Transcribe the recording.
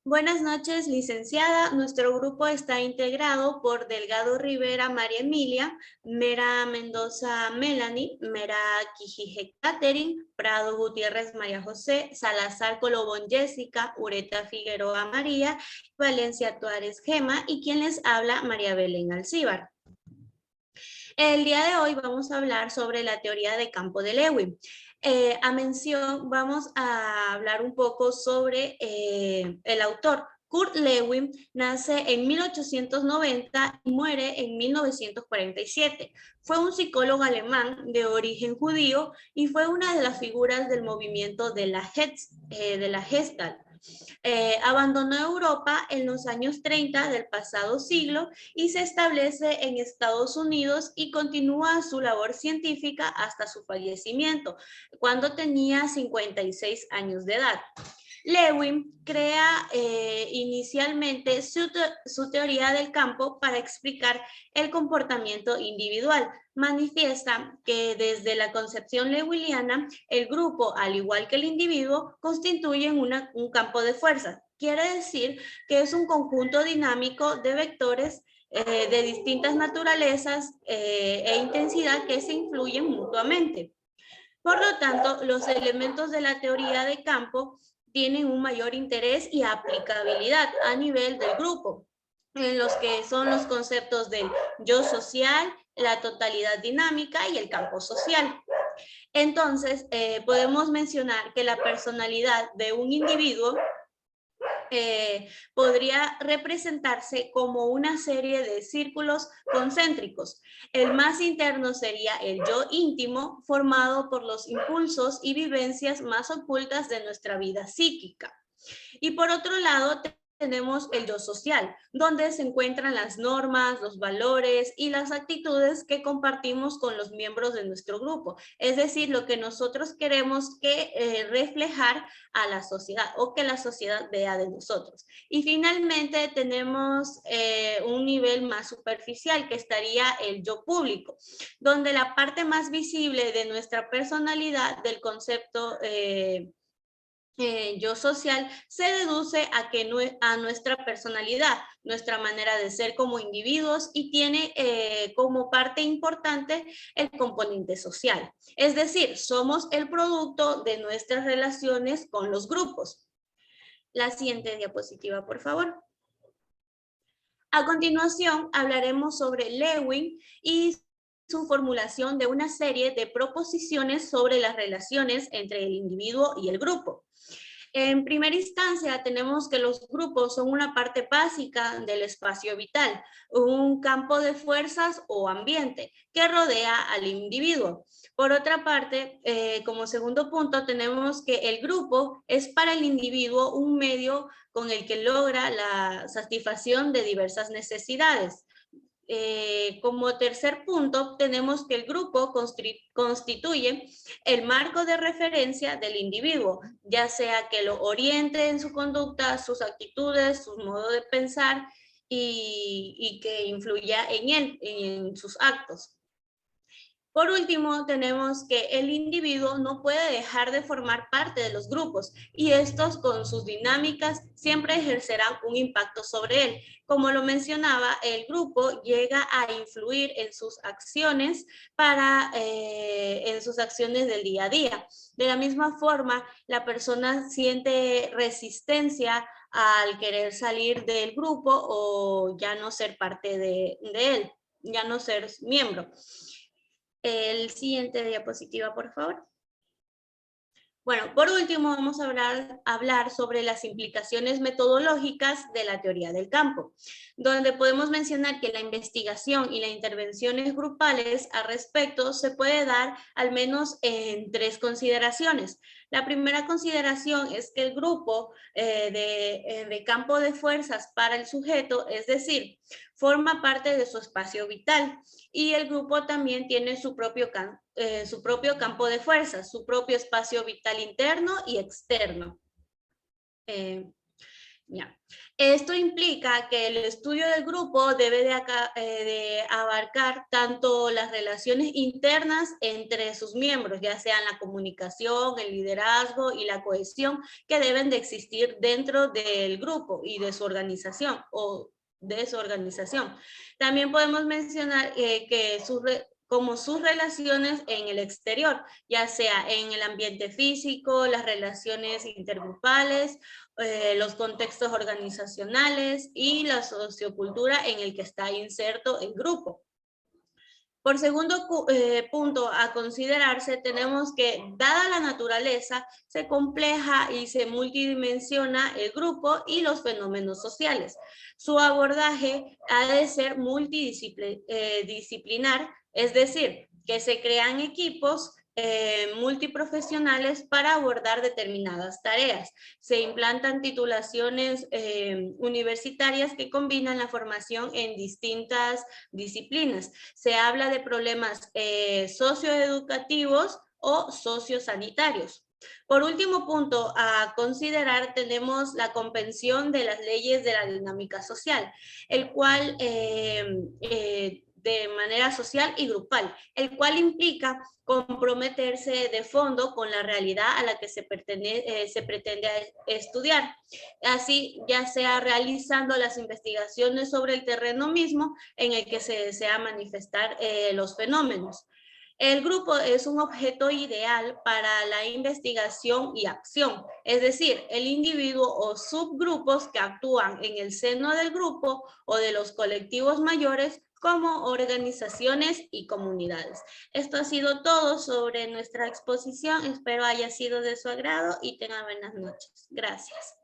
Buenas noches, licenciada. Nuestro grupo está integrado por Delgado Rivera María Emilia, Mera Mendoza Melanie, Mera Quijije Catherine, Prado Gutiérrez María José, Salazar Colobón Jessica, Ureta Figueroa María, Valencia Tuárez Gema y quien les habla María Belén Alcíbar. El día de hoy vamos a hablar sobre la teoría de campo de Lewin. Vamos a hablar un poco sobre el autor. Kurt Lewin nace en 1890 y muere en 1947. Fue un psicólogo alemán de origen judío y fue una de las figuras del movimiento de la Gestalt. Abandonó Europa en los años 30 del pasado siglo y se establece en Estados Unidos y continúa su labor científica hasta su fallecimiento, cuando tenía 56 años de edad. Lewin crea inicialmente su teoría del campo para explicar el comportamiento individual. Manifiesta que desde la concepción lewiniana, el grupo, al igual que el individuo, constituyen un campo de fuerzas. Quiere decir que es un conjunto dinámico de vectores de distintas naturalezas e intensidad que se influyen mutuamente. Por lo tanto, los elementos de la teoría de campo tienen un mayor interés y aplicabilidad a nivel del grupo, en los que son los conceptos del yo social, la totalidad dinámica y el campo social. Entonces, podemos mencionar que la personalidad de un individuo podría representarse como una serie de círculos concéntricos. El más interno sería el yo íntimo, formado por los impulsos y vivencias más ocultas de nuestra vida psíquica. Y por otro lado, tenemos el yo social, donde se encuentran las normas, los valores y las actitudes que compartimos con los miembros de nuestro grupo. Es decir, lo que nosotros queremos reflejar a la sociedad o que la sociedad vea de nosotros. Y finalmente tenemos un nivel más superficial que estaría el yo público, donde la parte más visible de nuestra personalidad, del concepto yo social, se deduce a nuestra personalidad, nuestra manera de ser como individuos y tiene como parte importante el componente social. Es decir, somos el producto de nuestras relaciones con los grupos. La siguiente diapositiva, por favor. A continuación, hablaremos sobre Lewin y su formulación de una serie de proposiciones sobre las relaciones entre el individuo y el grupo. En primera instancia, tenemos que los grupos son una parte básica del espacio vital, un campo de fuerzas o ambiente que rodea al individuo. Por otra parte, como segundo punto, tenemos que el grupo es para el individuo un medio con el que logra la satisfacción de diversas necesidades. Como tercer punto, tenemos que el grupo constituye el marco de referencia del individuo, ya sea que lo oriente en su conducta, sus actitudes, su modo de pensar y que influya en él, en sus actos. Por último, tenemos que el individuo no puede dejar de formar parte de los grupos y estos con sus dinámicas siempre ejercerán un impacto sobre él. Como lo mencionaba, el grupo llega a influir en sus acciones en sus acciones del día a día. De la misma forma, la persona siente resistencia al querer salir del grupo o ya no ser parte de él, ya no ser miembro. El siguiente diapositiva, por favor. Bueno, por último vamos a hablar sobre las implicaciones metodológicas de la teoría del campo, donde podemos mencionar que la investigación y las intervenciones grupales al respecto se puede dar al menos en tres consideraciones. La primera consideración es que el grupo de campo de fuerzas para el sujeto, es decir, forma parte de su espacio vital y el grupo también tiene su propio campo de fuerzas, su propio espacio vital interno y externo. Ya. Esto implica que el estudio del grupo debe de abarcar tanto las relaciones internas entre sus miembros, ya sean la comunicación, el liderazgo y la cohesión que deben de existir dentro del grupo y de su organización o de su organización. También podemos mencionar como sus relaciones en el exterior, ya sea en el ambiente físico, las relaciones intergrupales, los contextos organizacionales y la sociocultura en el que está inserto el grupo. Por segundo punto a considerarse, tenemos que, dada la naturaleza, se compleja y se multidimensiona el grupo y los fenómenos sociales. Su abordaje ha de ser multidisciplinar, es decir, que se crean equipos multiprofesionales para abordar determinadas tareas. Se implantan titulaciones universitarias que combinan la formación en distintas disciplinas. Se habla de problemas socioeducativos o sociosanitarios. Por último punto a considerar, tenemos la comprensión de las leyes de la dinámica social, el cual de manera social y grupal, el cual implica comprometerse de fondo con la realidad a la que se pretende estudiar. Así, ya sea realizando las investigaciones sobre el terreno mismo en el que se desea manifestar los fenómenos. El grupo es un objeto ideal para la investigación y acción, es decir, el individuo o subgrupos que actúan en el seno del grupo o de los colectivos mayores como organizaciones y comunidades. Esto ha sido todo sobre nuestra exposición. Espero haya sido de su agrado y tengan buenas noches. Gracias.